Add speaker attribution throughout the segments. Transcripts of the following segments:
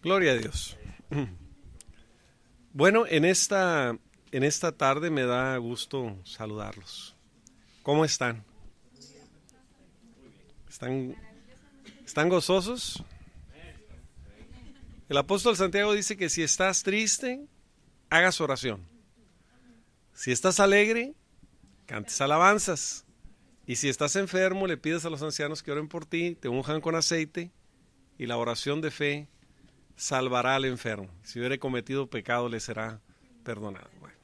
Speaker 1: Gloria a Dios. Bueno, en esta tarde me da gusto saludarlos. ¿Cómo están? ¿Están gozosos? El apóstol Santiago dice que si estás triste, hagas oración. Si estás alegre, cantes alabanzas. Y si estás enfermo, le pides a los ancianos que oren por ti, te unjan con aceite, y la oración de fe salvará al enfermo. Si hubiere cometido pecado, le será perdonado. Bueno,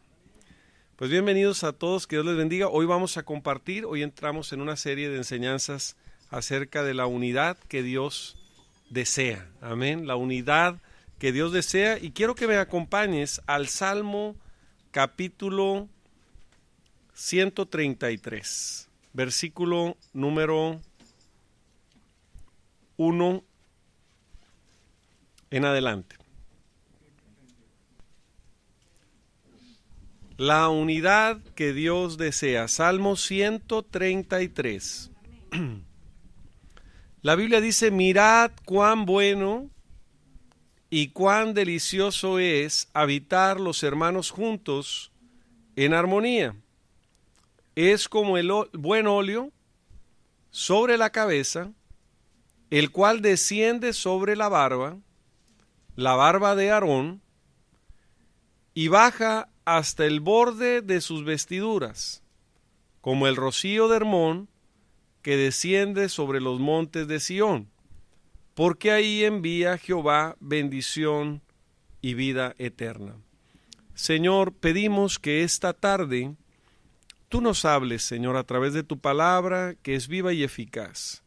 Speaker 1: pues bienvenidos a todos, que Dios les bendiga. Hoy vamos a compartir, hoy entramos en una serie de enseñanzas acerca de la unidad que Dios desea. Amén, la unidad que Dios desea. Y quiero que me acompañes al Salmo capítulo 133, versículo número 1 en adelante. La unidad que Dios desea. Salmo 133. La Biblia dice: mirad cuán bueno y cuán delicioso es habitar los hermanos juntos en armonía. Es como el buen óleo sobre la cabeza, el cual desciende sobre la barba de Aarón, y baja hasta el borde de sus vestiduras, como el rocío de Hermón que desciende sobre los montes de Sión, porque ahí envía Jehová bendición y vida eterna. Señor, pedimos que esta tarde tú nos hables, Señor, a través de tu palabra, que es viva y eficaz.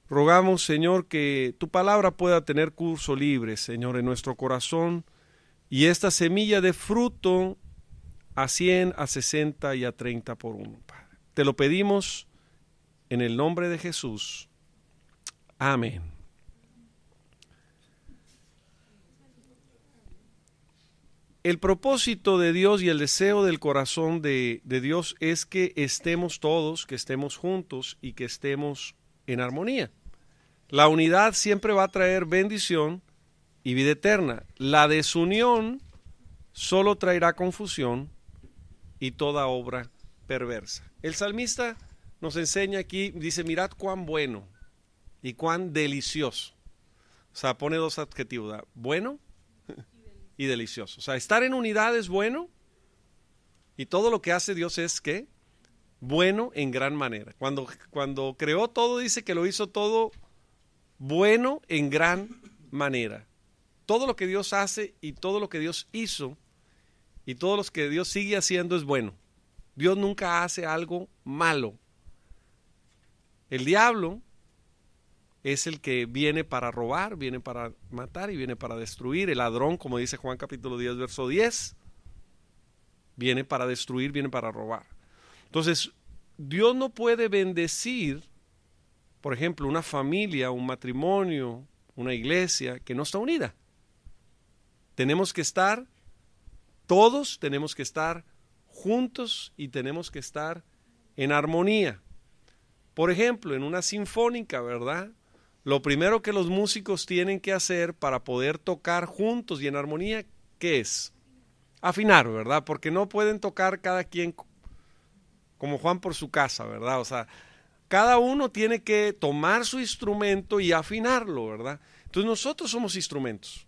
Speaker 1: Rogamos, Señor, que tu palabra pueda tener curso libre, Señor, en nuestro corazón, y esta semilla de fruto a 100, a 60 y a 30 por uno, Padre. Te lo pedimos en el nombre de Jesús. Amén. El propósito de Dios y el deseo del corazón de Dios es que estemos todos, que estemos juntos y que estemos en armonía. La unidad siempre va a traer bendición y vida eterna. La desunión solo traerá confusión y toda obra perversa. El salmista nos enseña aquí, dice: mirad cuán bueno y cuán delicioso. O sea, pone dos adjetivos, ¿verdad? Bueno y delicioso. O sea, estar en unidad es bueno, y todo lo que hace Dios es ¿qué? Bueno en gran manera. Cuando creó todo, dice que lo hizo todo bueno en gran manera. Todo lo que Dios hace y todo lo que Dios hizo y todo lo que Dios sigue haciendo es bueno. Dios nunca hace algo malo. El diablo es el que viene para robar, viene para matar y viene para destruir. El ladrón, como dice Juan capítulo 10, verso 10, viene para destruir, viene para robar. Entonces, Dios no puede bendecir, por ejemplo, una familia, un matrimonio, una iglesia que no está unida. Tenemos que estar, todos tenemos que estar juntos y tenemos que estar en armonía. Por ejemplo, en una sinfónica, ¿verdad? Lo primero que los músicos tienen que hacer para poder tocar juntos y en armonía, ¿qué es? Afinar, ¿verdad? Porque no pueden tocar cada quien como Juan por su casa, ¿verdad? O sea, cada uno tiene que tomar su instrumento y afinarlo, ¿verdad? Entonces nosotros somos instrumentos.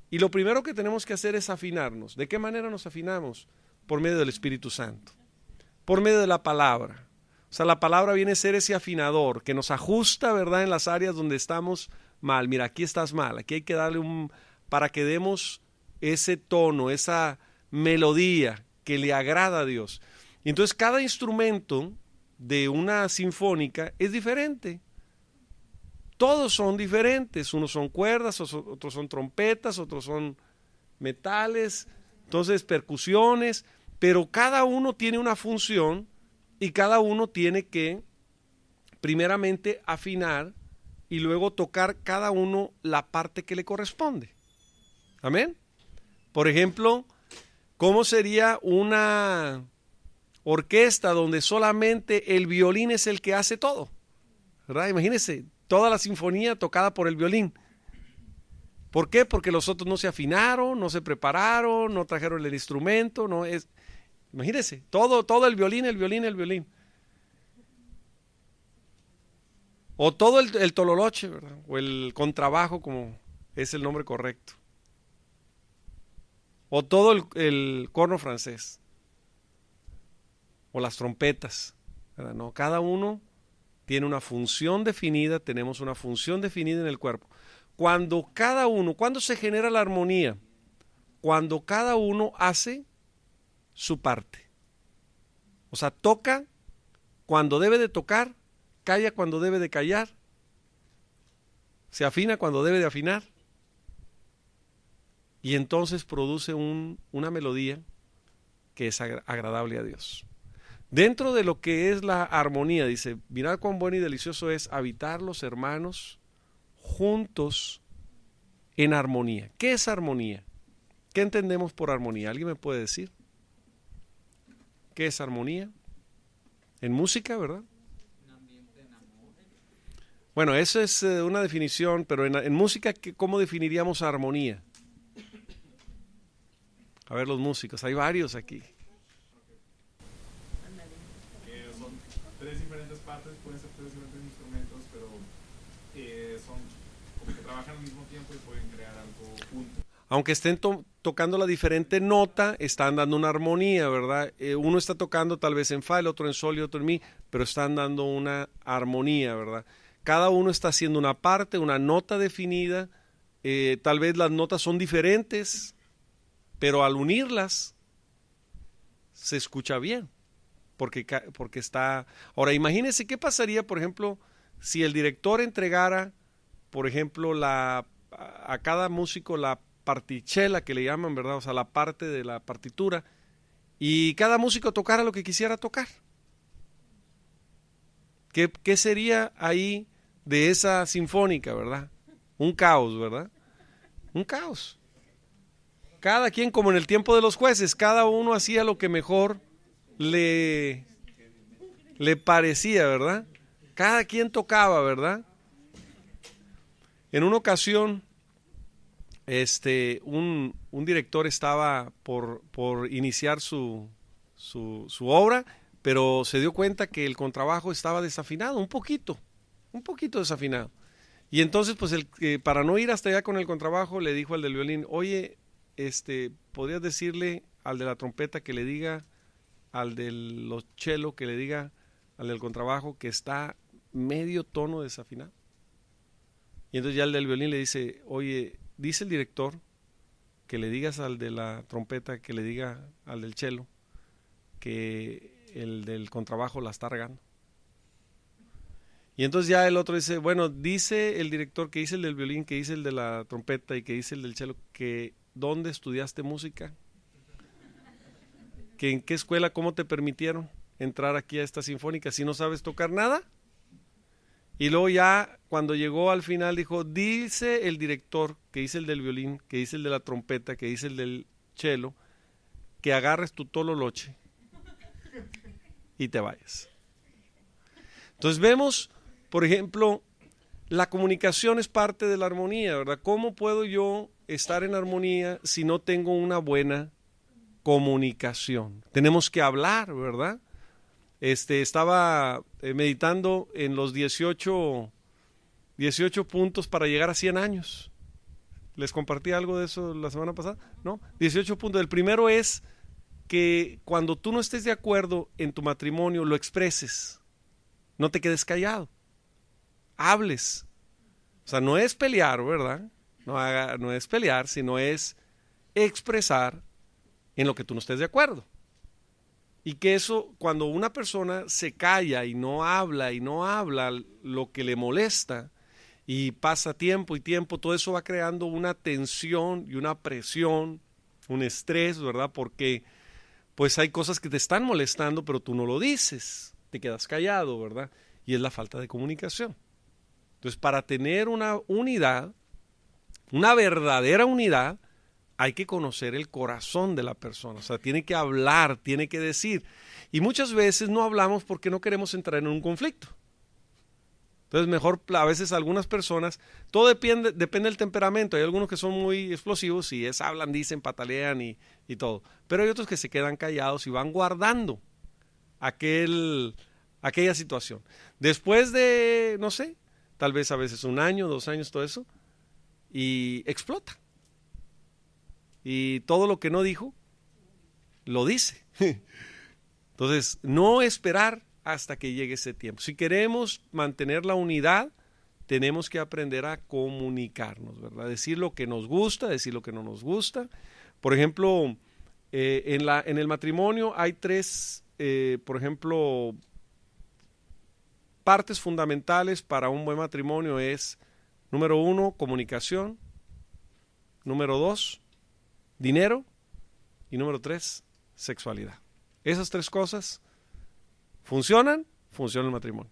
Speaker 1: Y lo primero que tenemos que hacer es afinarnos. ¿De qué manera nos afinamos? Por medio del Espíritu Santo. Por medio de la palabra. O sea, la palabra viene a ser ese afinador que nos ajusta, ¿verdad?, en las áreas donde estamos mal. Mira, aquí estás mal. Aquí hay que darle para que demos ese tono, esa melodía que le agrada a Dios. Y entonces cada instrumento de una sinfónica es diferente. Todos son diferentes. Unos son cuerdas, otros son trompetas, otros son metales, entonces percusiones, pero cada uno tiene una función y cada uno tiene que primeramente afinar y luego tocar cada uno la parte que le corresponde. Amén. Por ejemplo, ¿cómo sería una orquesta donde solamente el violín es el que hace todo? ¿Verdad? Imagínense, toda la sinfonía tocada por el violín. ¿Por qué? Porque los otros no se afinaron, no se prepararon, no trajeron el instrumento, no es. Imagínense, todo el violín, el violín, el violín. O todo el tololoche, ¿verdad? O el contrabajo, como es el nombre correcto. O todo el corno francés. O las trompetas, ¿verdad? No, cada uno tiene una función definida, tenemos una función definida en el cuerpo. Cuando se genera la armonía? Cuando cada uno hace su parte. O sea, toca cuando debe de tocar, calla cuando debe de callar, se afina cuando debe de afinar, y entonces produce una melodía que es agradable a Dios. Dentro de lo que es la armonía, dice, mirad cuán bueno y delicioso es habitar los hermanos juntos en armonía. ¿Qué es armonía? ¿Qué entendemos por armonía? ¿Alguien me puede decir? ¿Qué es armonía? En música, ¿verdad? Bueno, eso es una definición, pero en música, ¿cómo definiríamos armonía? A ver, los músicos, hay varios aquí.
Speaker 2: Son tres diferentes partes, pueden ser tres diferentes instrumentos, pero son como que trabajan al mismo tiempo y pueden crear algo juntos.
Speaker 1: Aunque estén tocando la diferente nota, están dando una armonía, ¿verdad? Uno está tocando tal vez en fa, el otro en sol y otro en mi, pero están dando una armonía, ¿verdad? Cada uno está haciendo una parte, una nota definida, tal vez las notas son diferentes, pero al unirlas se escucha bien, porque está. Ahora, imagínense qué pasaría, por ejemplo, si el director entregara, por ejemplo, a cada músico la partichela que le llaman, ¿verdad? O sea, la parte de la partitura, y cada músico tocara lo que quisiera tocar. ¿Qué sería ahí de esa sinfónica, verdad? Un caos, ¿verdad? Un caos. Cada quien, como en el tiempo de los jueces, cada uno hacía lo que mejor le parecía, ¿verdad? Cada quien tocaba, ¿verdad? En una ocasión, un director estaba por iniciar su obra, pero se dio cuenta que el contrabajo estaba desafinado, un poquito desafinado. Y entonces, pues, para no ir hasta allá con el contrabajo, le dijo al del violín, oye, ¿podrías decirle al de la trompeta que le diga, al del cello que le diga, al del contrabajo que está medio tono desafinado? Y entonces ya el del violín le dice, oye, dice el director que le digas al de la trompeta, que le diga al del cello, que el del contrabajo la está regando. Y entonces ya el otro dice, bueno, dice el director que dice el del violín, que dice el de la trompeta y que dice el del cello, que ¿dónde estudiaste música? ¿Que en qué escuela, cómo te permitieron entrar aquí a esta sinfónica si no sabes tocar nada? Y luego ya cuando llegó al final dijo, dice el director, que dice el del violín, que dice el de la trompeta, que dice el del cello, que agarres tu tololoche y te vayas. Entonces vemos, por ejemplo, la comunicación es parte de la armonía, ¿verdad? ¿Cómo puedo yo estar en armonía si no tengo una buena comunicación? Tenemos que hablar, ¿verdad? Estaba meditando en los 18 puntos para llegar a 100 años. ¿Les compartí algo de eso la semana pasada? ¿No? 18 puntos. El primero es que cuando tú no estés de acuerdo en tu matrimonio, lo expreses. No te quedes callado. Hables. O sea, no es pelear, ¿verdad? No es pelear, sino es expresar en lo que tú no estés de acuerdo. Y que eso, cuando una persona se calla y no habla lo que le molesta, y pasa tiempo y tiempo, todo eso va creando una tensión y una presión, un estrés, ¿verdad? Porque pues hay cosas que te están molestando, pero tú no lo dices, te quedas callado, ¿verdad? Y es la falta de comunicación. Entonces, para tener una unidad, una verdadera unidad, hay que conocer el corazón de la persona. O sea, tiene que hablar, tiene que decir. Y muchas veces no hablamos porque no queremos entrar en un conflicto. Entonces mejor, a veces algunas personas, todo depende del temperamento. Hay algunos que son muy explosivos y hablan, dicen, patalean y todo. Pero hay otros que se quedan callados y van guardando aquella situación. Después de, no sé, tal vez a veces 1 año, 2 años, todo eso, y explota. Y todo lo que no dijo, lo dice. Entonces, no esperar hasta que llegue ese tiempo. Si queremos mantener la unidad, tenemos que aprender a comunicarnos, ¿verdad? Decir lo que nos gusta, decir lo que no nos gusta. Por ejemplo, en el matrimonio hay 3, por ejemplo, partes fundamentales para un buen matrimonio es, número 1, comunicación, número 2, dinero, y número 3, sexualidad. Esas 3 cosas funcionan, funciona el matrimonio.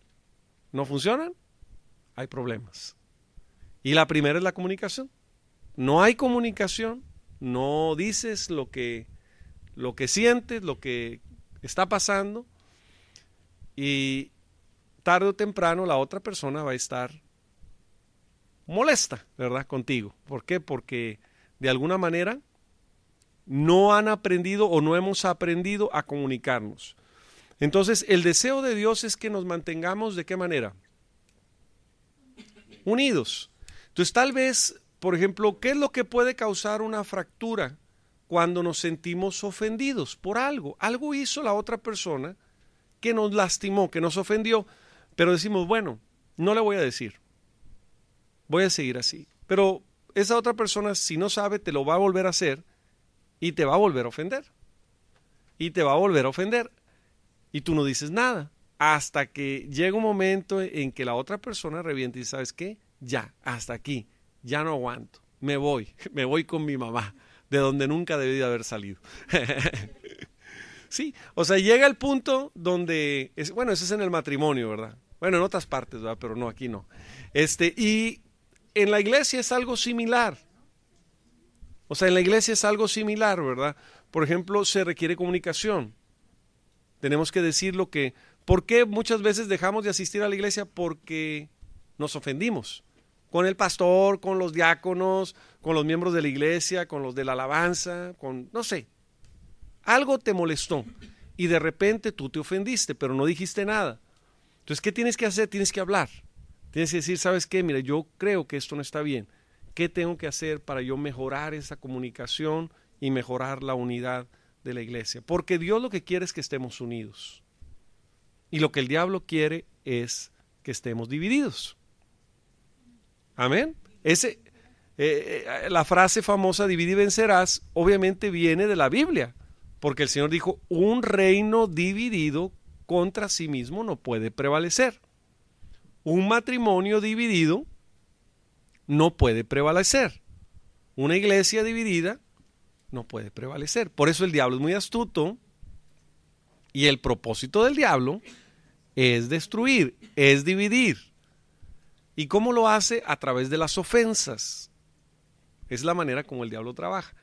Speaker 1: No funcionan, hay problemas. Y la primera es la comunicación. No hay comunicación, no dices lo que sientes, lo que está pasando, y tarde o temprano la otra persona va a estar molesta, ¿verdad? Contigo. ¿Por qué? Porque de alguna manera no han aprendido o no hemos aprendido a comunicarnos. Entonces, el deseo de Dios es que nos mantengamos, ¿de qué manera? Unidos. Entonces, tal vez, por ejemplo, ¿qué es lo que puede causar una fractura cuando nos sentimos ofendidos por algo? Algo hizo la otra persona que nos lastimó, que nos ofendió, pero decimos, bueno, no le voy a decir, voy a seguir así. Pero esa otra persona, si no sabe, te lo va a volver a hacer y te va a volver a ofender. Y te va a volver a ofender. Y tú no dices nada, hasta que llega un momento en que la otra persona revienta y dice, ¿sabes qué? Ya, hasta aquí, ya no aguanto, me voy con mi mamá, de donde nunca debí de haber salido. Sí, o sea, llega el punto donde, bueno, eso es en el matrimonio, ¿verdad? Bueno, en otras partes, ¿verdad? Pero no, aquí no. Y en la iglesia es algo similar. O sea, en la iglesia es algo similar, ¿verdad? Por ejemplo, se requiere comunicación. Tenemos que decir lo que... ¿Por qué muchas veces dejamos de asistir a la iglesia? Porque nos ofendimos. Con el pastor, con los diáconos, con los miembros de la iglesia, con los de la alabanza, con... no sé. Algo te molestó y de repente tú te ofendiste, pero no dijiste nada. Entonces, ¿qué tienes que hacer? Tienes que hablar. Tienes que decir, ¿sabes qué? Mira, yo creo que esto no está bien. ¿Qué tengo que hacer para yo mejorar esa comunicación y mejorar la unidad de la iglesia? Porque Dios lo que quiere es que estemos unidos. Y lo que el diablo quiere es que estemos divididos. Amén. La frase famosa, divide y vencerás, obviamente viene de la Biblia. Porque el Señor dijo, un reino dividido contra sí mismo no puede prevalecer. Un matrimonio dividido no puede prevalecer. Una iglesia dividida no puede prevalecer. Por eso el diablo es muy astuto y el propósito del diablo es destruir, es dividir. ¿Y cómo lo hace? A través de las ofensas. Es la manera como el diablo trabaja.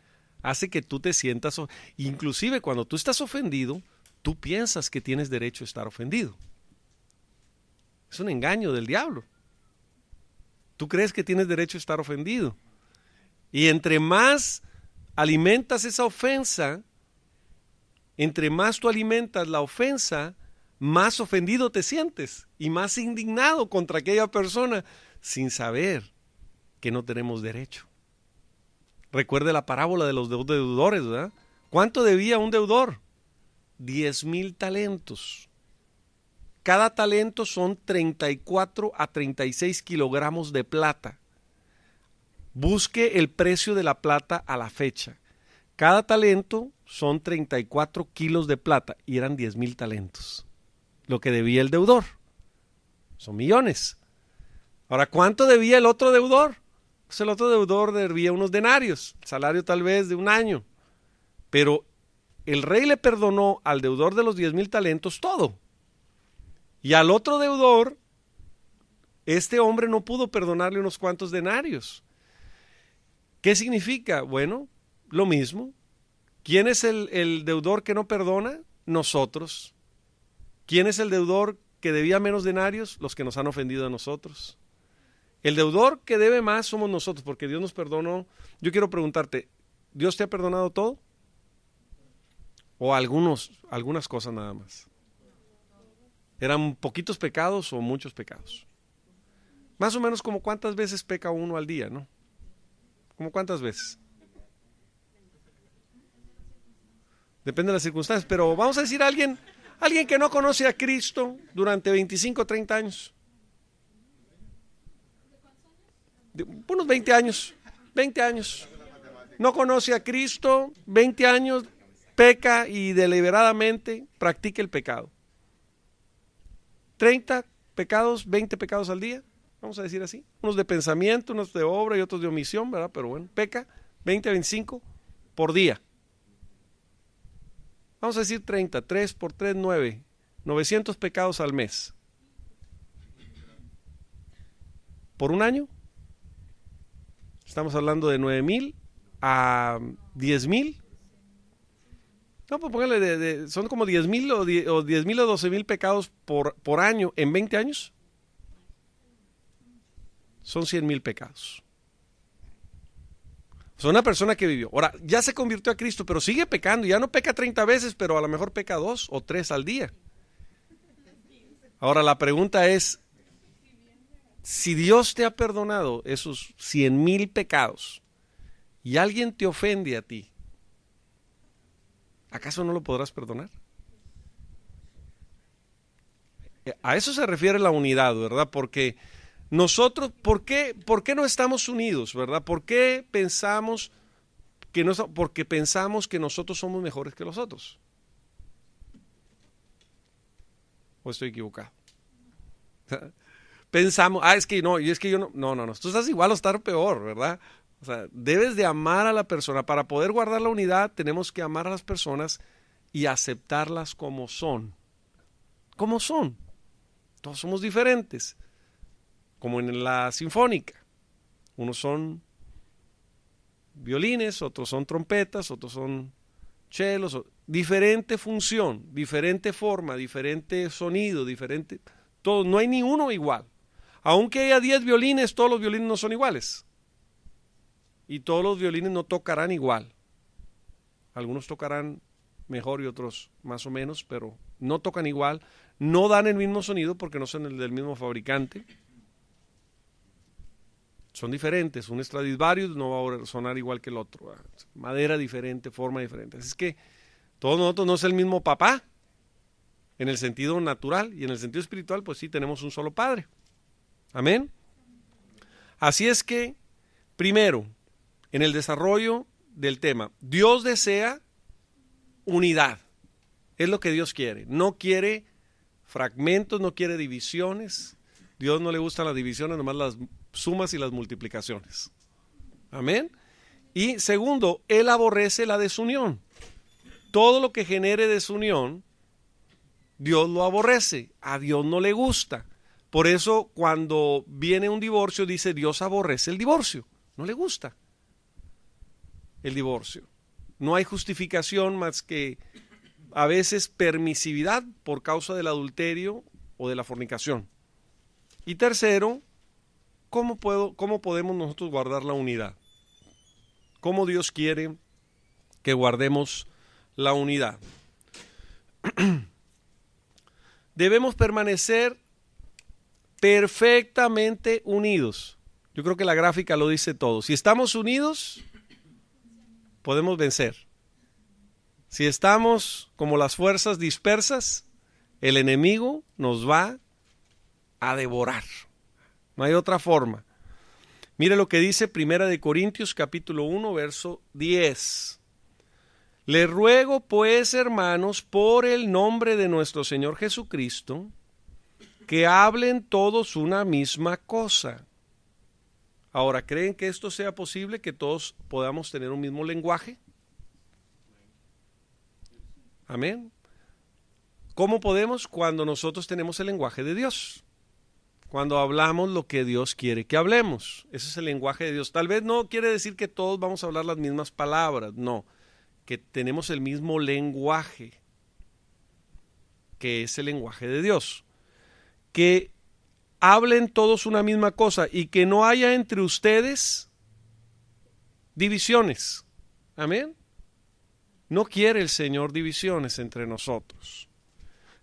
Speaker 1: Hace que tú te sientas, inclusive cuando tú estás ofendido, tú piensas que tienes derecho a estar ofendido. Es un engaño del diablo. Tú crees que tienes derecho a estar ofendido. Y entre más alimentas esa ofensa, entre más tú alimentas la ofensa, más ofendido te sientes y más indignado contra aquella persona sin saber que no tenemos derecho. Recuerde la parábola de los deudores, ¿verdad? ¿Cuánto debía un deudor? 10,000 talentos. Cada talento son 34 a 36 kilogramos de plata. Busque el precio de la plata a la fecha. Cada talento son 34 kilos de plata y eran 10,000 talentos. Lo que debía el deudor. Son millones. Ahora, ¿cuánto debía el otro deudor? Pues el otro deudor debía unos denarios, salario tal vez de un año. Pero el rey le perdonó al deudor de los 10,000 talentos todo. Y al otro deudor, este hombre no pudo perdonarle unos cuantos denarios. ¿Qué significa? Bueno, lo mismo. ¿Quién es el deudor que no perdona? Nosotros. ¿Quién es el deudor que debía menos denarios? Los que nos han ofendido a nosotros. El deudor que debe más somos nosotros, porque Dios nos perdonó. Yo quiero preguntarte, ¿Dios te ha perdonado todo? ¿O algunas cosas nada más? ¿Eran poquitos pecados o muchos pecados? Más o menos como cuántas veces peca uno al día, ¿no? ¿Como cuántas veces? Depende de las circunstancias, pero vamos a decir alguien que no conoce a Cristo durante 25, 30 años. Unos 20 años, 20 años. No conoce a Cristo, 20 años, peca y deliberadamente practica el pecado. 30 pecados, 20 pecados al día, vamos a decir así. Unos de pensamiento, unos de obra y otros de omisión, ¿verdad? Pero bueno, peca 20 a 25 por día. Vamos a decir 30, 3 por 3, 9, 900 pecados al mes. ¿Por un año? Estamos hablando de 9,000 a 10,000. No, pues póngale, son como 10,000 o 10,000 o 12,000 pecados por año en 20 años. Son 100,000 pecados. O sea, una persona que vivió. Ahora, ya se convirtió a Cristo, pero sigue pecando. Ya no peca 30 veces, pero a lo mejor peca 2 o 3 al día. Ahora, la pregunta es, si Dios te ha perdonado esos 100,000 pecados y alguien te ofende a ti, ¿acaso no lo podrás perdonar? A eso se refiere la unidad, ¿verdad? Porque nosotros, ¿por qué no estamos unidos, verdad? ¿Por qué pensamos que no? Porque pensamos que nosotros somos mejores que los otros. ¿O estoy equivocado? Pensamos, es que no, y es que yo no, no, tú estás igual o estar peor, ¿verdad? O sea, debes de amar a la persona. Para poder guardar la unidad, tenemos que amar a las personas y aceptarlas como son. Como son. Todos somos diferentes. Como en la sinfónica. Unos son violines, otros son trompetas, otros son chelos. Diferente función, diferente forma, diferente sonido, diferente. Todo, no hay ni uno igual. Aunque haya 10 violines, todos los violines no son iguales. Y todos los violines no tocarán igual. Algunos tocarán mejor y otros más o menos, pero no tocan igual. No dan el mismo sonido porque no son el del mismo fabricante. Son diferentes. Un Stradivarius no va a sonar igual que el otro. Madera diferente, forma diferente. Así es que todos nosotros no es el mismo papá. En el sentido natural y en el sentido espiritual, pues sí tenemos un solo Padre. Amén. Así es que, primero, en el desarrollo del tema, Dios desea unidad. Es lo que Dios quiere. No quiere fragmentos, no quiere divisiones. Dios no le gustan las divisiones, nomás las sumas y las multiplicaciones. Amén. Y segundo, Él aborrece la desunión. Todo lo que genere desunión, Dios lo aborrece. A Dios no le gusta. Por eso cuando viene un divorcio dice Dios aborrece el divorcio. No le gusta el divorcio. No hay justificación más que a veces permisividad por causa del adulterio o de la fornicación. Y tercero, ¿cómo podemos nosotros guardar la unidad? ¿Cómo Dios quiere que guardemos la unidad? Debemos permanecer perfectamente unidos. Yo creo que la gráfica lo dice todo. Si estamos unidos, podemos vencer. Si estamos como las fuerzas dispersas, el enemigo nos va a devorar. No hay otra forma. Mire lo que dice Primera de Corintios capítulo 1, verso 10. Les ruego pues, hermanos, por el nombre de nuestro Señor Jesucristo, que hablen todos una misma cosa. Ahora, ¿creen que esto sea posible, que todos podamos tener un mismo lenguaje? Amén. ¿Cómo podemos? Cuando nosotros tenemos el lenguaje de Dios. Cuando hablamos lo que Dios quiere que hablemos. Ese es el lenguaje de Dios. Tal vez no quiere decir que todos vamos a hablar las mismas palabras, no. Que tenemos el mismo lenguaje, que es el lenguaje de Dios. que hablen todos una misma cosa y que no haya entre ustedes divisiones. Amén. No quiere el Señor divisiones entre nosotros,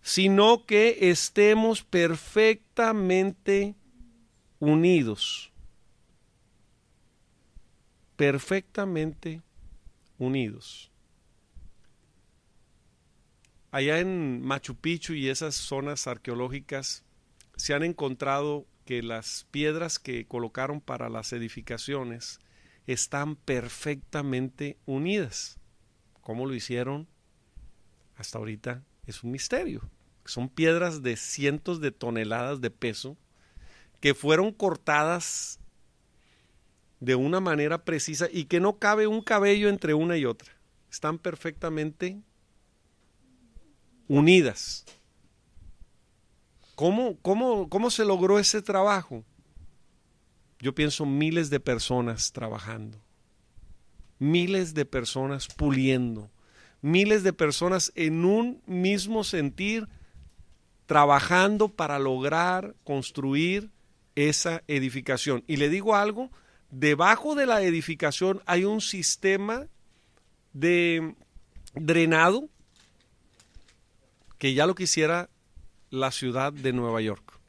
Speaker 1: sino que estemos perfectamente unidos. Perfectamente unidos. Allá en Machu Picchu y esas zonas arqueológicas se han encontrado que las piedras que colocaron para las edificaciones están perfectamente unidas. ¿Cómo lo hicieron? Hasta ahorita es un misterio. Son piedras de cientos de toneladas de peso que fueron cortadas de una manera precisa y que no cabe un cabello entre una y otra. Están perfectamente unidas. ¿Cómo se logró ese trabajo? Yo pienso miles de personas trabajando, miles de personas puliendo, miles de personas en un mismo sentir, trabajando para lograr construir esa edificación. Y le digo algo, debajo de la edificación hay un sistema de drenado que ya lo quisiera la ciudad de Nueva York.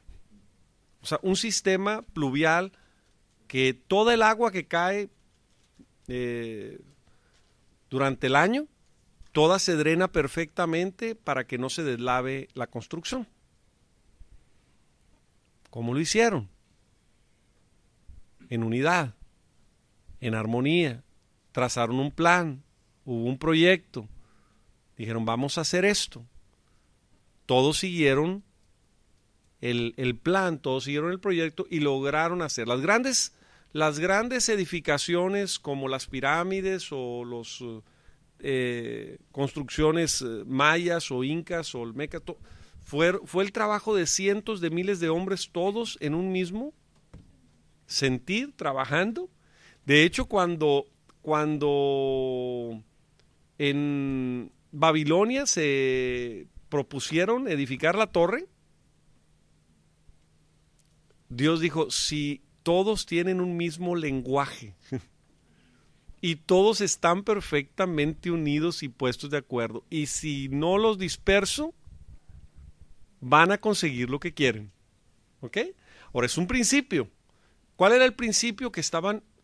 Speaker 1: O sea, un sistema pluvial que toda el agua que cae durante el año, toda se drena perfectamente para que no se deslave la construcción. ¿Cómo lo hicieron? En unidad, en armonía, trazaron un plan, hubo un proyecto, dijeron vamos a hacer esto. Todos siguieron el plan, todos siguieron el proyecto y lograron hacer las grandes edificaciones como las pirámides o las construcciones mayas o incas o olmecas. Fue el trabajo de cientos de miles de hombres, todos en un mismo sentir, trabajando. De hecho, cuando en Babilonia se propusieron edificar la torre, Dios dijo, si todos tienen un mismo lenguaje y todos están perfectamente unidos y puestos de acuerdo, y si no los disperso, van a conseguir lo que quieren. ¿Ok? Ahora es un principio. ¿Cuál era el principio? Que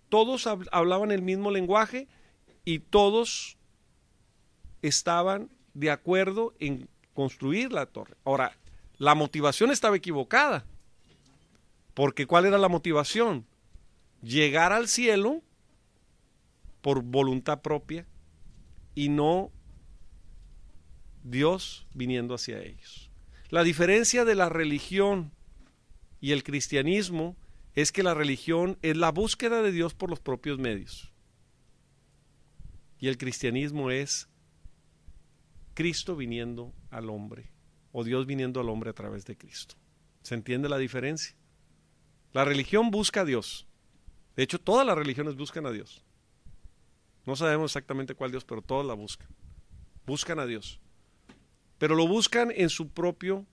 Speaker 1: todos hablaban el mismo lenguaje y todos estaban de acuerdo en construir la torre. Ahora, la motivación estaba equivocada. Porque ¿cuál era la motivación? Llegar al cielo por voluntad propia y no Dios viniendo hacia ellos. La diferencia de la religión y el cristianismo es que la religión es la búsqueda de Dios por los propios medios. Y el cristianismo es Cristo viniendo al hombre, o Dios viniendo al hombre a través de Cristo. ¿Se entiende la diferencia? La religión busca a Dios. De hecho, todas las religiones buscan a Dios. No sabemos exactamente cuál Dios, pero todas la buscan. Buscan a Dios. Pero lo buscan en su propio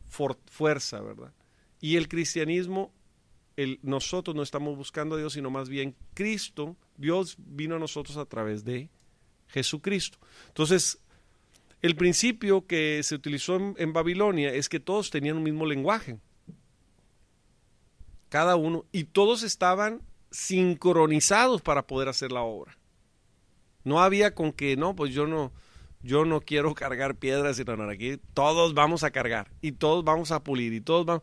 Speaker 1: fuerza, ¿verdad? Y el cristianismo, nosotros no estamos buscando a Dios, sino más bien Cristo. Dios vino a nosotros a través de Jesucristo. Entonces, el principio que se utilizó en Babilonia es que todos tenían un mismo lenguaje. Cada uno, y todos estaban sincronizados para poder hacer la obra. No había con que, no, pues yo no quiero cargar piedras, sino no, aquí todos vamos a cargar, y todos vamos a pulir, y todos vamos.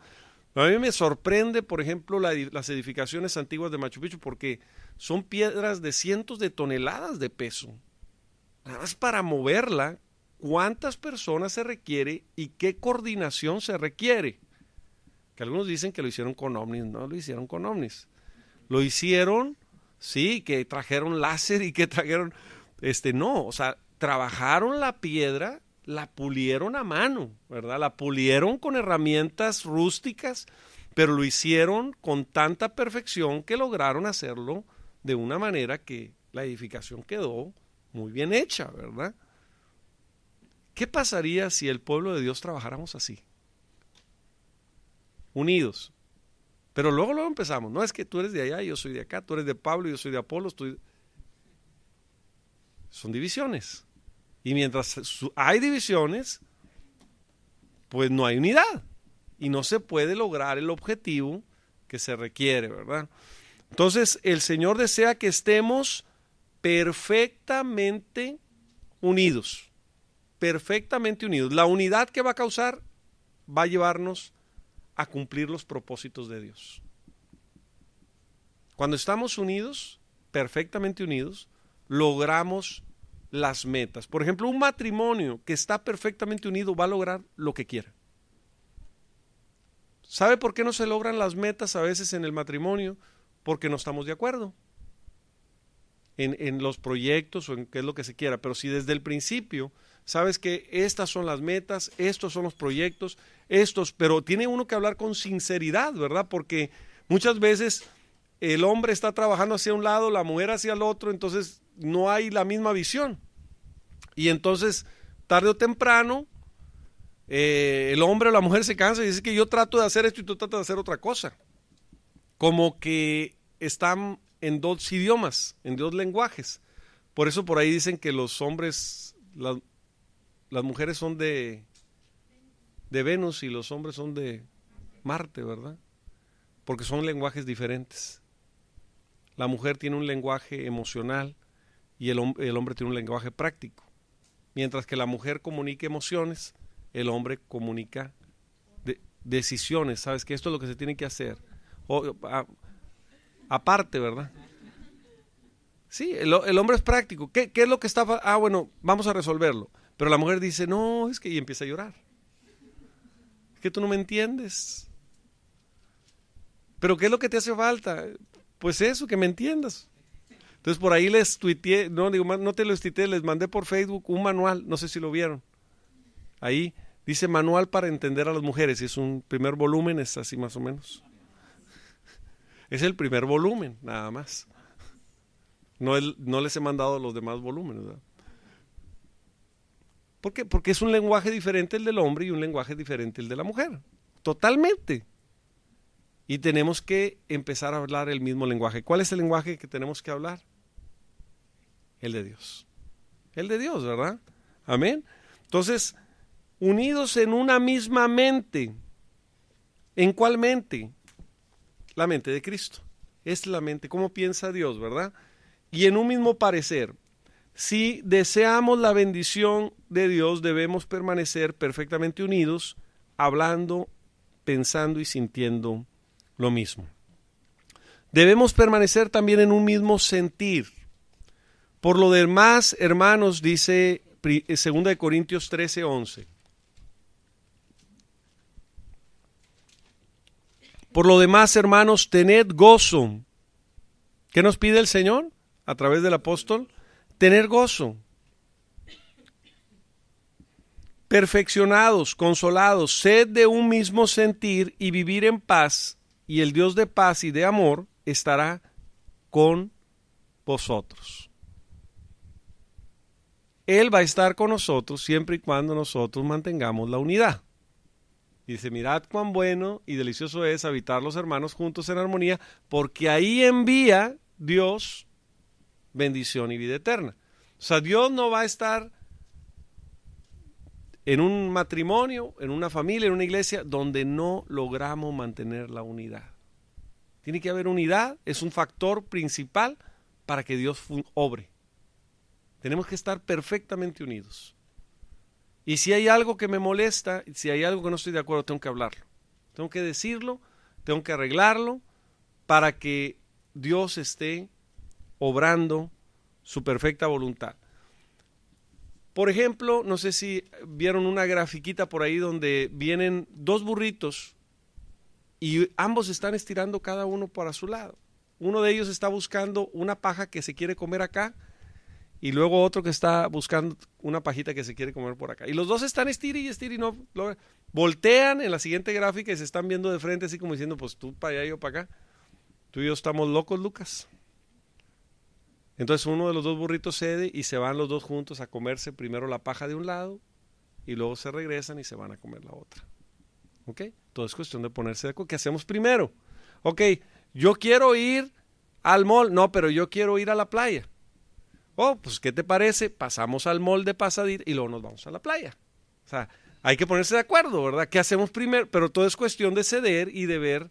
Speaker 1: A mí me sorprende, por ejemplo, las edificaciones antiguas de Machu Picchu, porque son piedras de cientos de toneladas de peso. Nada más para moverla, ¿cuántas personas se requiere y qué coordinación se requiere? Que algunos dicen que lo hicieron con ovnis. No lo hicieron con ovnis. Lo hicieron, sí, que trajeron láser y que trajeron, no, o sea, trabajaron la piedra, la pulieron a mano, ¿verdad? La pulieron con herramientas rústicas, pero lo hicieron con tanta perfección que lograron hacerlo de una manera que la edificación quedó muy bien hecha, ¿verdad? ¿Qué pasaría si el pueblo de Dios trabajáramos así? unidos. Pero luego empezamos, no es que tú eres de allá, yo soy de acá, tú eres de Pablo, yo soy de Apolos, son divisiones. Y mientras hay divisiones, pues no hay unidad. Y no se puede lograr el objetivo que se requiere, ¿verdad? Entonces, el Señor desea que estemos perfectamente unidos. Perfectamente unidos. La unidad que va a causar va a llevarnos a cumplir los propósitos de Dios. Cuando estamos unidos, perfectamente unidos, logramos las metas. Por ejemplo, un matrimonio que está perfectamente unido va a lograr lo que quiera. ¿Sabe por qué no se logran las metas a veces en el matrimonio? Porque no estamos de acuerdo en los proyectos o en qué es lo que se quiera. Pero si desde el principio sabes que estas son las metas, estos son los proyectos, pero tiene uno que hablar con sinceridad, ¿verdad? Porque muchas veces el hombre está trabajando hacia un lado, la mujer hacia el otro, entonces no hay la misma visión. Y entonces, tarde o temprano, el hombre o la mujer se cansa y dice que yo trato de hacer esto y tú tratas de hacer otra cosa. Como que están en dos idiomas, en dos lenguajes. Por eso por ahí dicen que los hombres, las mujeres son de Venus y los hombres son de Marte, ¿verdad? Porque son lenguajes diferentes. La mujer tiene un lenguaje emocional y el hombre tiene un lenguaje práctico. Mientras que la mujer comunica emociones, el hombre comunica decisiones. ¿Sabes que esto es lo que se tiene que hacer? Aparte, ¿verdad? Sí, el hombre es práctico. ¿Qué es lo que está? Bueno, vamos a resolverlo. Pero la mujer dice, no, es que, y empieza a llorar. Es que tú no me entiendes. ¿Pero qué es lo que te hace falta? Pues eso, que me entiendas. Entonces por ahí les tuiteé, no te los tuiteé, les mandé por Facebook un manual, no sé si lo vieron. Ahí dice manual para entender a las mujeres, y es un primer volumen, es así más o menos. Es el primer volumen, nada más. No les he mandado los demás volúmenes, ¿verdad? ¿Por qué? Porque es un lenguaje diferente el del hombre y un lenguaje diferente el de la mujer. Totalmente. Y tenemos que empezar a hablar el mismo lenguaje. ¿Cuál es el lenguaje que tenemos que hablar? El de Dios. El de Dios, ¿verdad? Amén. Entonces, unidos en una misma mente. ¿En cuál mente? La mente de Cristo. Es la mente, cómo piensa Dios, ¿verdad? Y en un mismo parecer. Si deseamos la bendición de Dios, debemos permanecer perfectamente unidos, hablando, pensando y sintiendo lo mismo. Debemos permanecer también en un mismo sentir. Por lo demás, hermanos, dice 2 Corintios 13:11. Por lo demás, hermanos, tened gozo. ¿Qué nos pide el Señor a través del apóstol? Tener gozo. Perfeccionados, consolados, sed de un mismo sentir y vivir en paz, y el Dios de paz y de amor estará con vosotros. Él va a estar con nosotros siempre y cuando nosotros mantengamos la unidad. Y dice, mirad cuán bueno y delicioso es habitar los hermanos juntos en armonía, porque ahí envía Dios bendición y vida eterna. O sea, Dios no va a estar en un matrimonio, en una familia, en una iglesia, donde no logramos mantener la unidad. Tiene que haber unidad, es un factor principal para que Dios obre. Tenemos que estar perfectamente unidos. Y si hay algo que me molesta, si hay algo que no estoy de acuerdo, tengo que hablarlo. Tengo que decirlo, tengo que arreglarlo para que Dios esté obrando su perfecta voluntad. Por ejemplo, no sé si vieron una grafiquita por ahí donde vienen dos burritos y ambos están estirando cada uno para su lado. Uno de ellos está buscando una paja que se quiere comer acá y luego otro que está buscando una pajita que se quiere comer por acá. Y los dos están estira y no voltean en la siguiente gráfica y se están viendo de frente así como diciendo, pues tú para allá, yo para acá. Tú y yo estamos locos, Lucas. Entonces uno de los dos burritos cede y se van los dos juntos a comerse primero la paja de un lado y luego se regresan y se van a comer la otra. ¿Ok? Todo es cuestión de ponerse de acuerdo. ¿Qué hacemos primero? Ok, yo quiero ir al mall. No, pero yo quiero ir a la playa. Oh, pues ¿qué te parece? Pasamos al mall de pasadita y luego nos vamos a la playa. O sea, hay que ponerse de acuerdo, ¿verdad? ¿Qué hacemos primero? Pero todo es cuestión de ceder y de ver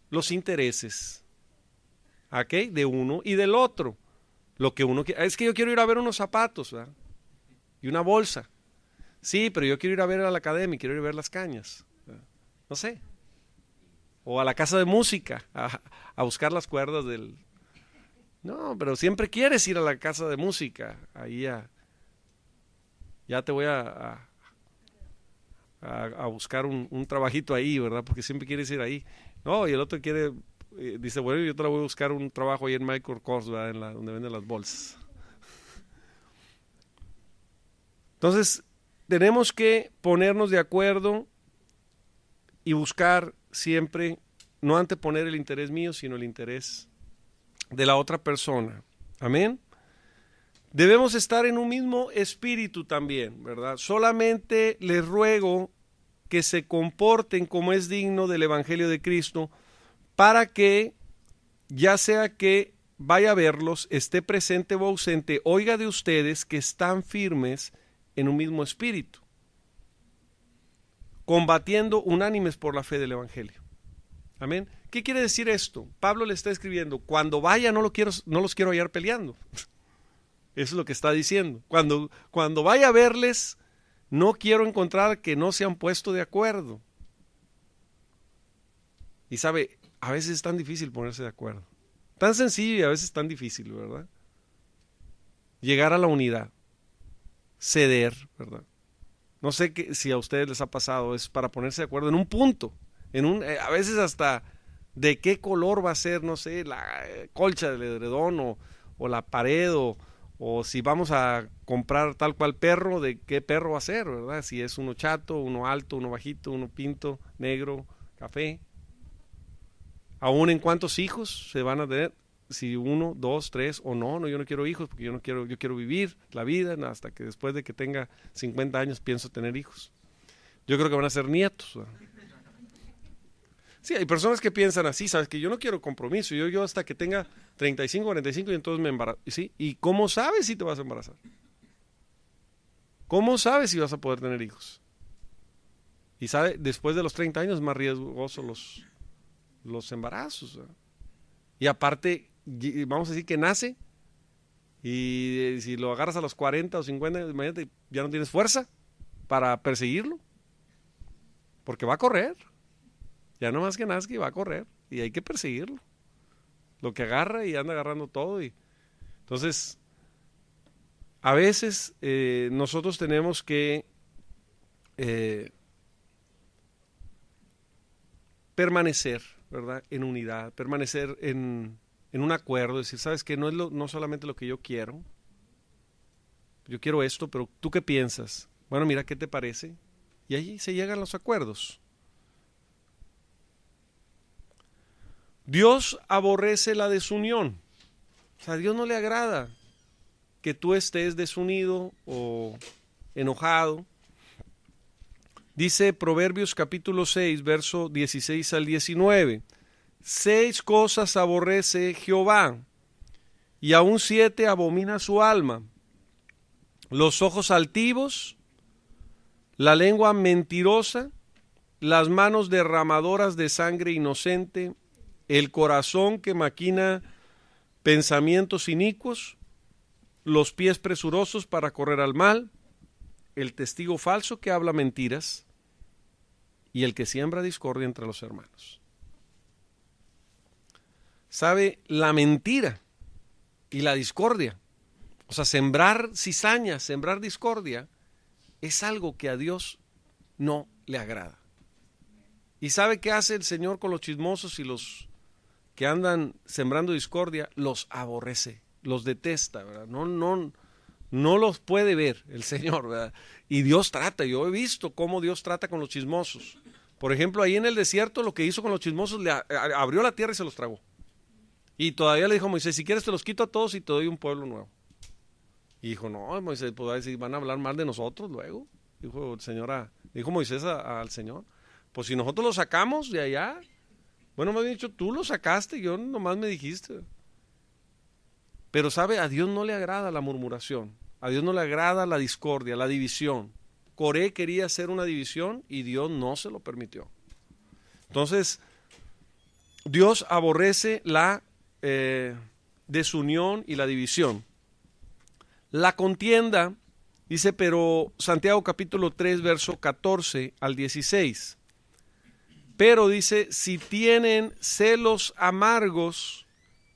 Speaker 1: los intereses, ¿ok? De uno y del otro. Lo que uno quiere. Es que yo quiero ir a ver unos zapatos, ¿verdad? Y una bolsa. Sí, pero yo quiero ir a ver a la academia, quiero ir a ver las cañas. No sé. O a la casa de música, a buscar las cuerdas del... No, pero siempre quieres ir a la casa de música. Ahí ya te voy a buscar un trabajito ahí, ¿verdad? Porque siempre quieres ir ahí. No, y el otro quiere, dice, bueno, yo te la voy a buscar un trabajo ahí en Michael Kors, ¿verdad? Donde venden las bolsas. Entonces, tenemos que ponernos de acuerdo y buscar siempre, no anteponer el interés mío, sino el interés de la otra persona. Amén. Debemos estar en un mismo espíritu también, ¿verdad? Solamente les ruego que se comporten como es digno del Evangelio de Cristo, para que, ya sea que vaya a verlos, esté presente o ausente, oiga de ustedes que están firmes en un mismo espíritu, combatiendo unánimes por la fe del Evangelio. Amén. ¿Qué quiere decir esto? Pablo le está escribiendo, cuando vaya no los quiero hallar peleando. Eso es lo que está diciendo. Cuando vaya a verles, no quiero encontrar que no se han puesto de acuerdo. Y sabe, a veces es tan difícil ponerse de acuerdo. Tan sencillo y a veces tan difícil, ¿verdad? Llegar a la unidad. Ceder, ¿verdad? No sé si a ustedes les ha pasado, es para ponerse de acuerdo en un punto. A veces hasta de qué color va a ser, no sé, la colcha del edredón o la pared o si vamos a comprar tal cual perro, de qué perro va a ser, ¿verdad? Si es uno chato, uno alto, uno bajito, uno pinto, negro, café. Aún en cuántos hijos se van a tener, si 1, 2, 3 o no, yo no quiero hijos porque yo quiero vivir la vida hasta que después de que tenga 50 años pienso tener hijos. Yo creo que van a ser nietos, ¿verdad? Sí, hay personas que piensan así, sabes que yo no quiero compromiso, yo hasta que tenga 35, 45 y entonces me embarazo. ¿Sí? ¿Y cómo sabes si te vas a embarazar? ¿Cómo sabes si vas a poder tener hijos? Y sabe, después de los 30 años es más riesgoso los embarazos, ¿verdad? Y aparte, vamos a decir que nace y si lo agarras a los 40 o 50, imagínate, ya no tienes fuerza para perseguirlo, porque va a correr. Ya no más que nazca y va a correr y hay que perseguirlo. Lo que agarra y anda agarrando todo. Entonces, a veces nosotros tenemos que permanecer, ¿verdad? En unidad, permanecer en un acuerdo, decir, sabes que no solamente lo que yo quiero esto, pero ¿tú qué piensas? Bueno, mira, ¿qué te parece? Y ahí se llegan los acuerdos. Dios aborrece la desunión. O sea, a Dios no le agrada que tú estés desunido o enojado. Dice Proverbios capítulo 6, verso 16 al 19. 6 cosas aborrece Jehová, y aún 7 abomina su alma: los ojos altivos, la lengua mentirosa, las manos derramadoras de sangre inocente, el corazón que maquina pensamientos inicuos, los pies presurosos para correr al mal, el testigo falso que habla mentiras y el que siembra discordia entre los hermanos. ¿Sabe? La mentira y la discordia, o sea, sembrar cizaña, sembrar discordia, es algo que a Dios no le agrada. ¿Y sabe qué hace el Señor con los chismosos y los que andan sembrando discordia? Los aborrece, los detesta, ¿verdad? No los puede ver el Señor, ¿verdad? Y Dios trata, yo he visto cómo Dios trata con los chismosos. Por ejemplo, ahí en el desierto lo que hizo con los chismosos, le abrió la tierra y se los tragó. Y todavía le dijo a Moisés, si quieres te los quito a todos y te doy un pueblo nuevo. Y dijo, no, Moisés, pues van a hablar mal de nosotros luego. Dijo Moisés al Señor. Pues si nosotros lo sacamos de allá, bueno, me habían dicho, tú lo sacaste, yo nomás me dijiste. Pero sabe, a Dios no le agrada la murmuración, a Dios no le agrada la discordia, la división. Coré quería hacer una división y Dios no se lo permitió. Entonces, Dios aborrece la desunión y la división. La contienda, dice, pero Santiago capítulo 3, verso 14 al 16. Pero dice, si tienen celos amargos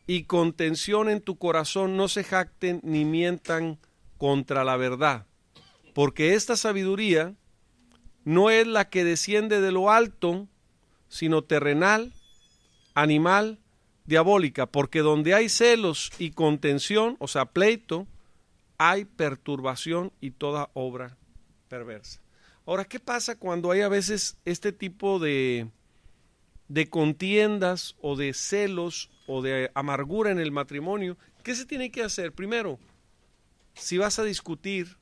Speaker 1: y contención en tu corazón, no se jacten ni mientan contra la verdad. Porque esta sabiduría no es la que desciende de lo alto, sino terrenal, animal, diabólica. Porque donde hay celos y contención, o sea, pleito, hay perturbación y toda obra perversa. Ahora, ¿qué pasa cuando hay a veces este tipo de contiendas o de celos o de amargura en el matrimonio? ¿Qué se tiene que hacer? Primero, si vas a discutir,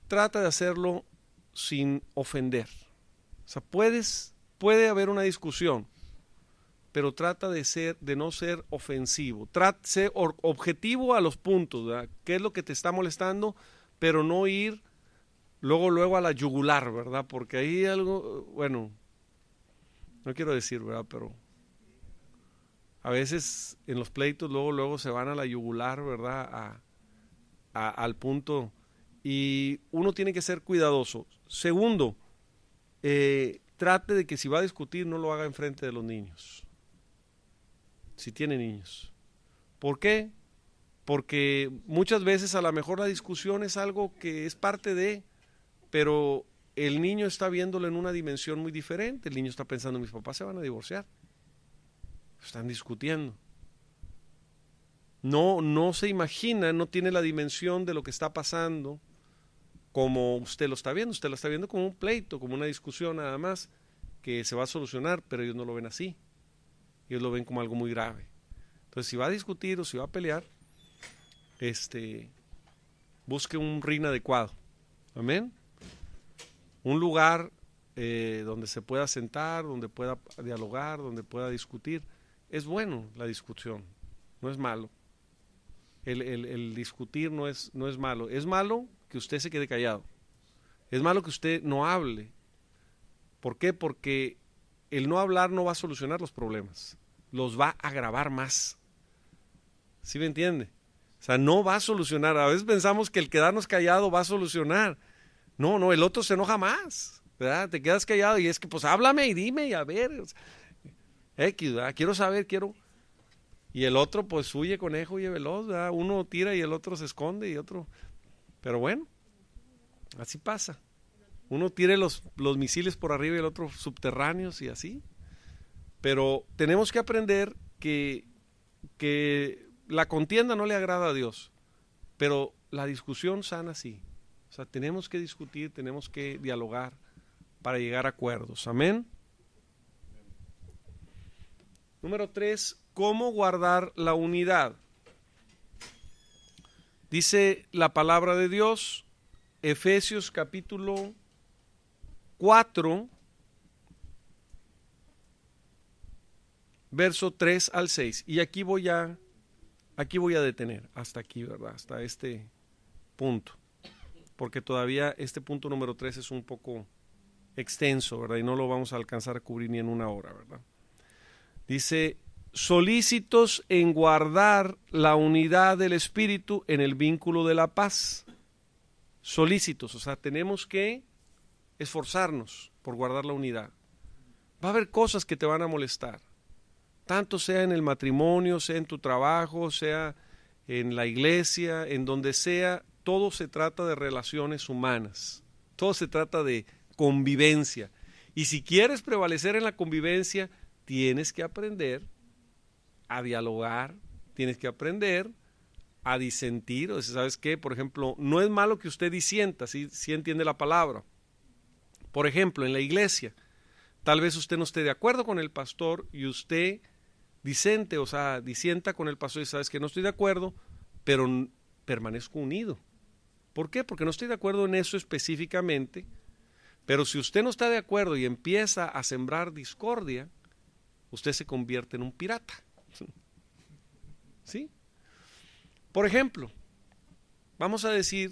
Speaker 1: trata de hacerlo sin ofender. O sea, puede haber una discusión, pero trata de no ser ofensivo. Ser objetivo a los puntos, ¿verdad? ¿Qué es lo que te está molestando? Pero no ir luego a la yugular, ¿verdad? Porque ahí algo, bueno, no quiero decir, ¿verdad? Pero a veces en los pleitos luego se van a la yugular, ¿verdad? Al punto. Y uno tiene que ser cuidadoso. Segundo, trate de que si va a discutir no lo haga enfrente de los niños. Si tiene niños. ¿Por qué? Porque muchas veces a lo mejor la discusión es algo que es parte de, pero el niño está viéndolo en una dimensión muy diferente. El niño está pensando, mis papás se van a divorciar. Están discutiendo. No se imagina, no tiene la dimensión de lo que está pasando como usted lo está viendo. Usted lo está viendo como un pleito, como una discusión nada más, que se va a solucionar, pero ellos no lo ven así. Ellos lo ven como algo muy grave. Entonces, si va a discutir o si va a pelear, busque un ring adecuado. Amén. Un lugar donde se pueda sentar, donde pueda dialogar, donde pueda discutir. Es bueno la discusión, no es malo. El discutir no es malo. Es malo que usted se quede callado. Es malo que usted no hable. ¿Por qué? Porque el no hablar no va a solucionar los problemas. Los va a agravar más. ¿Sí me entiende? O sea, no va a solucionar. A veces pensamos que el quedarnos callado va a solucionar. No, el otro se enoja más, ¿verdad? Te quedas callado y es que pues háblame y dime y a ver. ¿Verdad? Quiero saber. Y el otro pues huye conejo, huye veloz, ¿verdad? Uno tira y el otro se esconde y otro. Pero bueno, así pasa. Uno tira los misiles por arriba y el otro subterráneos y así. Pero tenemos que aprender que la contienda no le agrada a Dios, pero la discusión sana sí. O sea, tenemos que discutir, tenemos que dialogar para llegar a acuerdos. Amén. Número 3, ¿cómo guardar la unidad? Dice la palabra de Dios, Efesios capítulo 4, verso 3 al 6. Y aquí voy a detener, hasta aquí, ¿verdad? Hasta este punto. Porque todavía este punto número 3 es un poco extenso, ¿verdad? Y no lo vamos a alcanzar a cubrir ni en una hora, ¿verdad? Dice, solícitos en guardar la unidad del Espíritu en el vínculo de la paz. Solícitos, o sea, tenemos que esforzarnos por guardar la unidad. Va a haber cosas que te van a molestar, tanto sea en el matrimonio, sea en tu trabajo, sea en la iglesia, en donde sea. Todo se trata de relaciones humanas, todo se trata de convivencia. Y si quieres prevalecer en la convivencia, tienes que aprender a dialogar, tienes que aprender a disentir. O sea, ¿sabes qué? Por ejemplo, no es malo que usted disienta, si entiende la palabra. Por ejemplo, en la iglesia, tal vez usted no esté de acuerdo con el pastor y usted disente, o sea, disienta con el pastor y sabes que no estoy de acuerdo, pero permanezco unido. ¿Por qué? Porque no estoy de acuerdo en eso específicamente, Pero si usted no está de acuerdo y empieza a sembrar discordia, usted se convierte en un pirata. ¿Sí? Por ejemplo, vamos a decir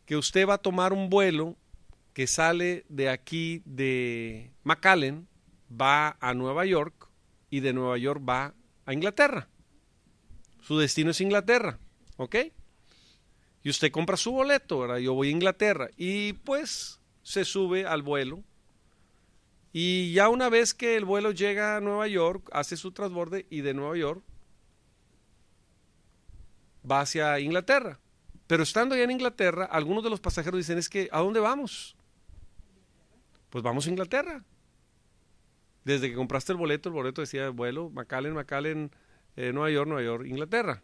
Speaker 1: que usted va a tomar un vuelo que sale de aquí de McAllen, va a Nueva York y de Nueva York va a Inglaterra. Su destino es Inglaterra, ¿ok? Y usted compra su boleto, ¿verdad? Yo voy a Inglaterra y pues se sube al vuelo y ya una vez que el vuelo llega a Nueva York, hace su transborde y de Nueva York va hacia Inglaterra. Pero estando ya en Inglaterra, algunos de los pasajeros dicen, es que, ¿a dónde vamos? Pues vamos a Inglaterra. Desde que compraste el boleto decía vuelo McAllen, Nueva York, Inglaterra.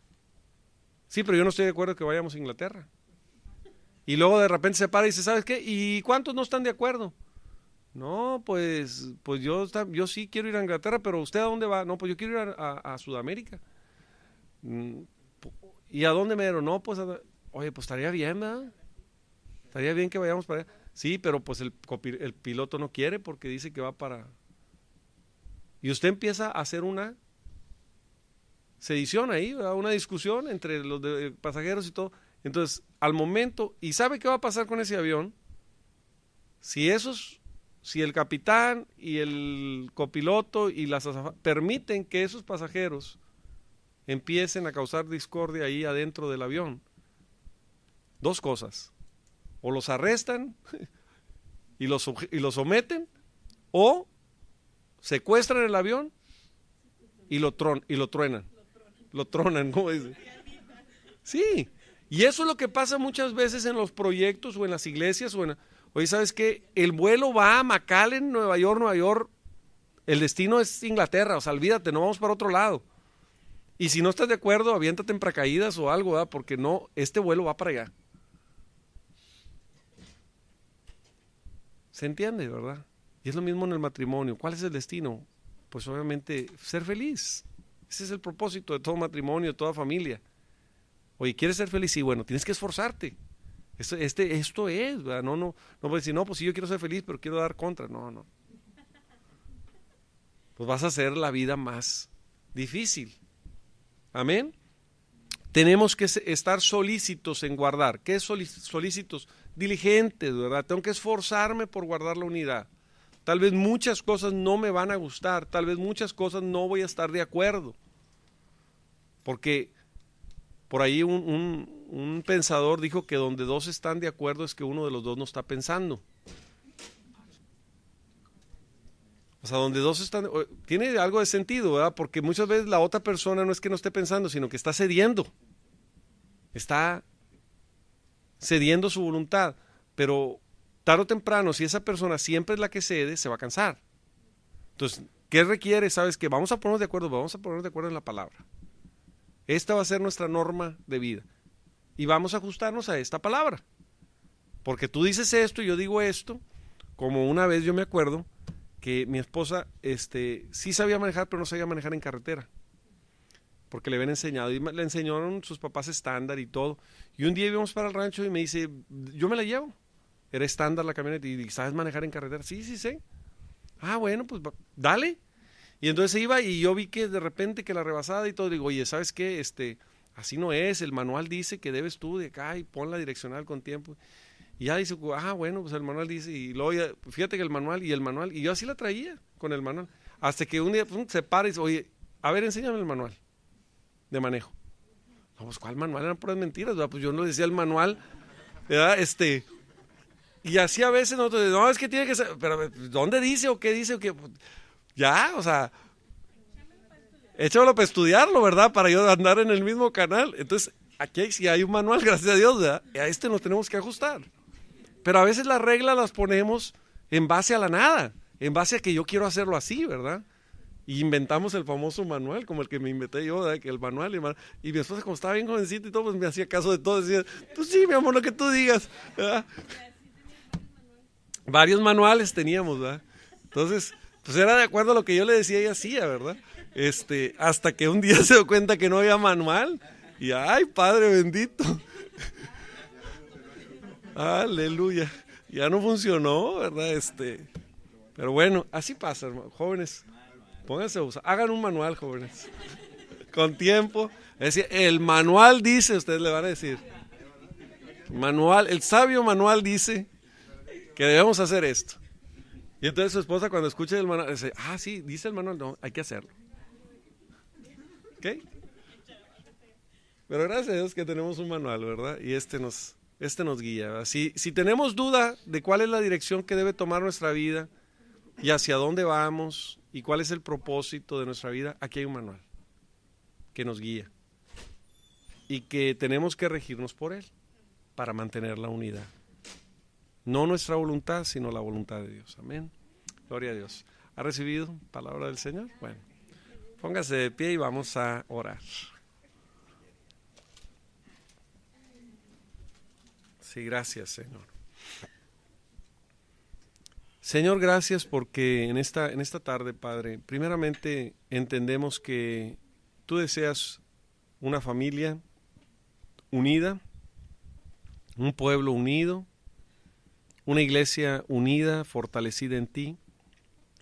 Speaker 1: Sí, pero yo no estoy de acuerdo que vayamos a Inglaterra. Y luego de repente se para y dice, ¿sabes qué? ¿Y cuántos no están de acuerdo? No, pues yo sí quiero ir a Inglaterra, pero ¿usted a dónde va? No, pues yo quiero ir a Sudamérica. ¿Y a dónde mero? No, pues, oye, pues estaría bien, ¿verdad? Estaría bien que vayamos para allá. Sí, pero pues el piloto no quiere porque dice que va para... Y usted empieza a hacer una sedición ahí, ¿verdad? Una discusión entre los pasajeros y todo. Entonces, al momento, ¿y sabe qué va a pasar con ese avión? Si el capitán y el copiloto y las permiten que esos pasajeros empiecen a causar discordia ahí adentro del avión, dos cosas: o los arrestan y los someten, o secuestran el avión y lo truenan. Lo tronan, ¿cómo dice? Sí, y eso es lo que pasa muchas veces en los proyectos o en las iglesias oye, ¿sabes qué? El vuelo va a McAllen, Nueva York, el destino es Inglaterra, o sea, olvídate, no vamos para otro lado. Y si no estás de acuerdo, aviéntate en paracaídas o algo, ¿verdad? Porque no, este vuelo va para allá. ¿Se entiende, verdad? Y es lo mismo en el matrimonio. ¿Cuál es el destino? Pues obviamente ser feliz. Ese es el propósito de todo matrimonio, de toda familia. Oye, ¿quieres ser feliz? Sí, bueno, tienes que esforzarte. Esto es, ¿verdad? No puedes decir, no, pues sí, yo quiero ser feliz, pero quiero dar contra. No. Pues vas a hacer la vida más difícil. Amén. Tenemos que estar solícitos en guardar. ¿Qué es solícitos? Diligentes, ¿verdad? Tengo que esforzarme por guardar la unidad. Tal vez muchas cosas no me van a gustar, tal vez muchas cosas no voy a estar de acuerdo. Porque por ahí un pensador dijo que donde dos están de acuerdo es que uno de los dos no está pensando. O sea, donde dos están, tiene algo de sentido, ¿verdad? Porque muchas veces la otra persona no es que no esté pensando, sino que está cediendo. Está cediendo su voluntad. Pero tarde o temprano, si esa persona siempre es la que cede, se va a cansar. Entonces, ¿qué requiere? ¿Sabes qué? Vamos a ponernos de acuerdo en la palabra. Esta va a ser nuestra norma de vida. Y vamos a ajustarnos a esta palabra. Porque tú dices esto y yo digo esto. Como una vez yo me acuerdo que mi esposa sí sabía manejar, pero no sabía manejar en carretera. Porque le habían enseñado. Y le enseñaron sus papás estándar y todo. Y un día íbamos para el rancho y me dice, yo me la llevo. Era estándar la camioneta. Y ¿sabes manejar en carretera? Sí sé. Ah, bueno, pues dale. Y entonces iba y yo vi que de repente que la rebasada y todo, digo, oye, ¿sabes qué? Así no es, el manual dice que debes tú de acá y pon la direccional con tiempo. Y ya dice, bueno, pues el manual dice, y luego ya, fíjate que el manual, y yo así la traía con el manual. Hasta que un día se para y dice, oye, a ver, enséñame el manual de manejo. No, pues ¿cuál manual? Eran puras mentiras, ¿verdad? Pues yo no decía el manual, ¿verdad? Y así a veces nosotros, no, es que tiene que ser, pero ¿dónde dice o qué dice o qué? Ya, o sea, échamelo para estudiarlo, ¿verdad? Para yo andar en el mismo canal. Entonces, aquí sí hay un manual, gracias a Dios, ¿verdad? Y a nos tenemos que ajustar. Pero a veces las reglas las ponemos en base a la nada, en base a que yo quiero hacerlo así, ¿verdad? Y inventamos el famoso manual, como el que me inventé yo, ¿verdad? Que el manual, y mi esposa, como estaba bien jovencita y todo, pues me hacía caso de todo, decía, pues sí, mi amor, lo que tú digas, ¿verdad? Varios manuales teníamos, ¿verdad? Entonces, pues era de acuerdo a lo que yo le decía y hacía, ¿verdad? Hasta que un día se dio cuenta que no había manual, y ¡ay, Padre bendito! Aleluya. Ya no funcionó, ¿verdad? Pero bueno, así pasa, hermano. Jóvenes, pónganse a usar. Hagan un manual, jóvenes. Con tiempo. Es decir, el manual dice, ustedes le van a decir. Manual, el sabio manual dice que debemos hacer esto. Y entonces su esposa cuando escucha el manual dice, sí, dice el manual, no, hay que hacerlo. ¿Ok? Pero gracias a Dios que tenemos un manual, ¿verdad? Y este nos guía, ¿verdad? Si tenemos duda de cuál es la dirección que debe tomar nuestra vida y hacia dónde vamos y cuál es el propósito de nuestra vida, aquí hay un manual que nos guía y que tenemos que regirnos por él para mantener la unidad. No nuestra voluntad, sino la voluntad de Dios. Amén. Gloria a Dios. ¿Ha recibido palabra del Señor? Bueno, póngase de pie y vamos a orar. Sí, gracias, Señor. Señor, gracias porque en esta tarde, Padre, primeramente entendemos que tú deseas una familia unida, un pueblo unido, una iglesia unida, fortalecida en ti.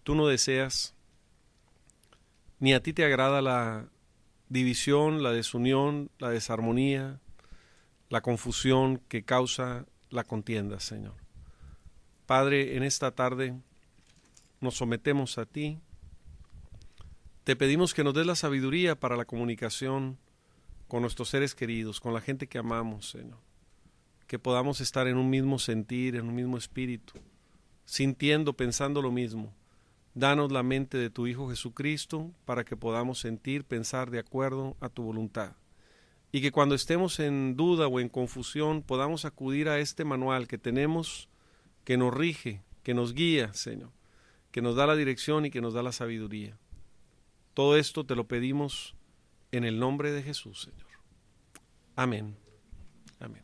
Speaker 1: Tú no deseas, ni a ti te agrada la división, la desunión, la desarmonía, la confusión que causa la contienda, Señor. Padre, en esta tarde nos sometemos a ti. Te pedimos que nos des la sabiduría para la comunicación con nuestros seres queridos, con la gente que amamos, Señor. Que podamos estar en un mismo sentir, en un mismo espíritu, sintiendo, pensando lo mismo. Danos la mente de tu Hijo Jesucristo para que podamos sentir, pensar de acuerdo a tu voluntad. Y que cuando estemos en duda o en confusión podamos acudir a este manual que tenemos, que nos rige, que nos guía, Señor, que nos da la dirección y que nos da la sabiduría. Todo esto te lo pedimos en el nombre de Jesús, Señor. Amén. Amén.